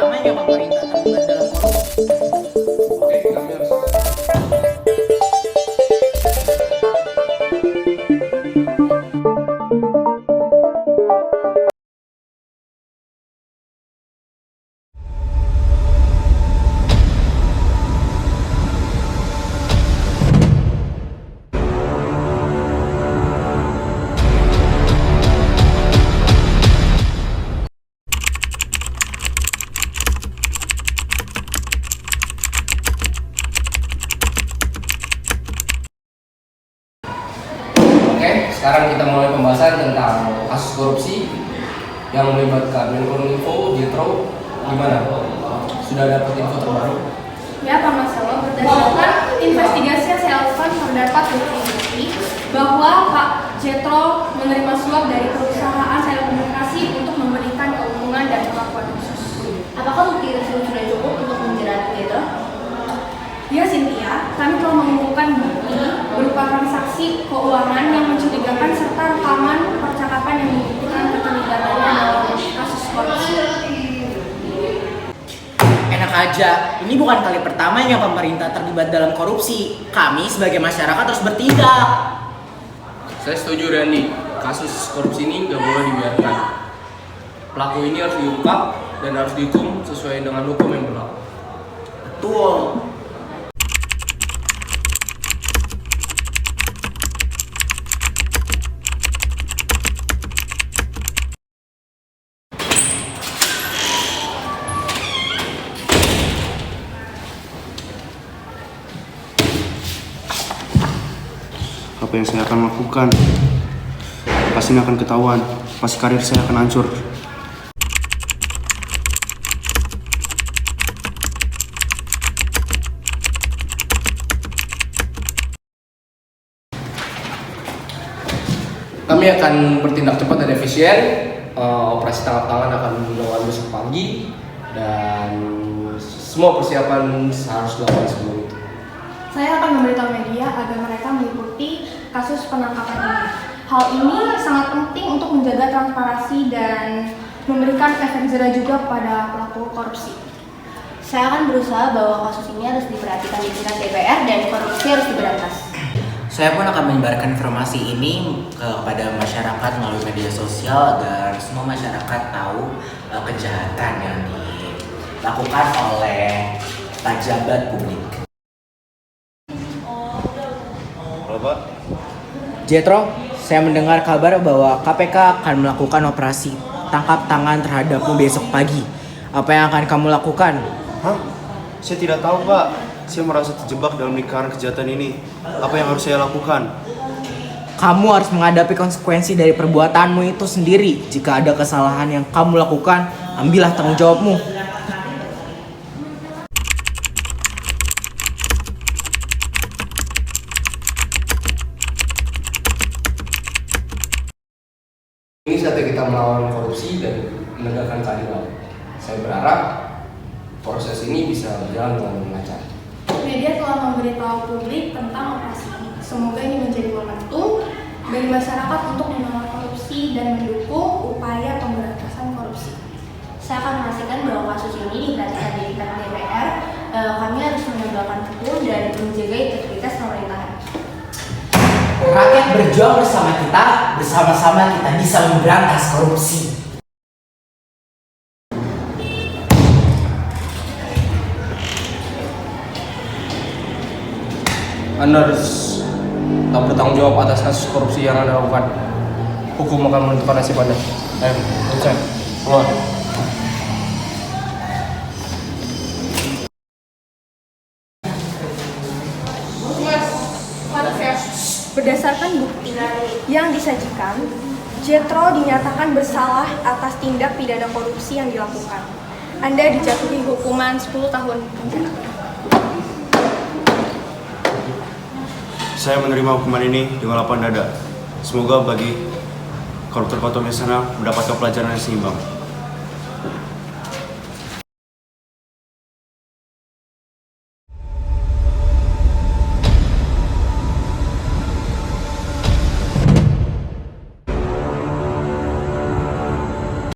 pertama yang pemerintah terlibat dalam korupsi. Oke, kami harus. Oke, sekarang kita mulai pembahasan tentang kasus korupsi yang melibatkan Menkominfo, Jetro. Gimana? Sudah dapat info terbaru? Ya, Pak Marcelo, berdasarkan investigasi yang saya lakukan terdapat bukti bahwa Pak Jetro menerima suap dari perusahaan telekomunikasi untuk memberikan keuntungan dan perlakuan khusus. Apakah bukti tersebut sudah cukup untuk menjerat Jetro? Ya, Cynthia, kami telah mengumpulkan bukti berupa transaksi keuangan yang mencurigakan serta rekaman percakapan yang membuktikan keterlibatannya dalam kasus korupsi. Enak aja, ini bukan kali pertama yang pemerintah terlibat dalam korupsi. Kami sebagai masyarakat harus bertindak. Saya setuju, Randy. Kasus korupsi ini nggak boleh dibiarkan. Pelaku ini harus diungkap dan harus dihukum sesuai dengan hukum yang berlaku. Betul. Apa yang saya akan lakukan pasti akan ketahuan, pasti karir saya akan hancur. Kami akan bertindak cepat dan efisien. Operasi tangkap tangan akan dilakukan besok pagi dan semua persiapan harus dilakukan sebelum itu. Saya akan memberitahu media agar mereka mengikuti kasus penangkapan ini. Hal ini sangat penting untuk menjaga transparansi dan memberikan efek jerah juga kepada pelaku korupsi. Saya akan berusaha bahwa kasus ini harus diperhatikan di tingkat DPR dan korupsi harus diberantas. Saya pun akan menyebarkan informasi ini kepada masyarakat melalui media sosial agar semua masyarakat tahu kejahatan yang dilakukan oleh pejabat publik. Halo Pak, Jetro, saya mendengar kabar bahwa KPK akan melakukan operasi tangkap tangan terhadapmu besok pagi. Apa yang akan kamu lakukan? hah? Saya tidak tahu Pak. Saya merasa terjebak dalam lingkaran kejahatan ini. Apa yang harus saya lakukan? Kamu harus menghadapi konsekuensi dari perbuatanmu itu sendiri. Jika ada kesalahan yang kamu lakukan, ambillah tanggung jawabmu. Ini saatnya kita melawan korupsi dan menegakkan keadilan. Saya berharap proses ini bisa berjalan dengan lancar. Media telah memberitahu publik tentang operasi ini. Semoga ini menjadi momentum bagi masyarakat untuk menolak korupsi dan mendukung upaya pemberantasan korupsi. Saya akan memastikan bahwa kasus ini diperhatikan di tingkat DPR. Kami harus menegakkan hukum dan menjaga integritas pemerintahan. Rakyat berjuang bersama kita, bersama-sama kita bisa memberantas korupsi. Anda harus tak bertanggung jawab atas kasus korupsi yang Anda lakukan. Hukum akan menentukan nasib Anda. Ayo, Vincent, keluar. Berdasarkan bukti yang disajikan, Jetro dinyatakan bersalah atas tindak pidana korupsi yang dilakukan. Anda dijatuhi hukuman 10 tahun penjara. Saya menerima hukuman ini dengan lapang dada. Semoga bagi koruptor-koruptor di sana mendapatkan pelajaran yang seimbang.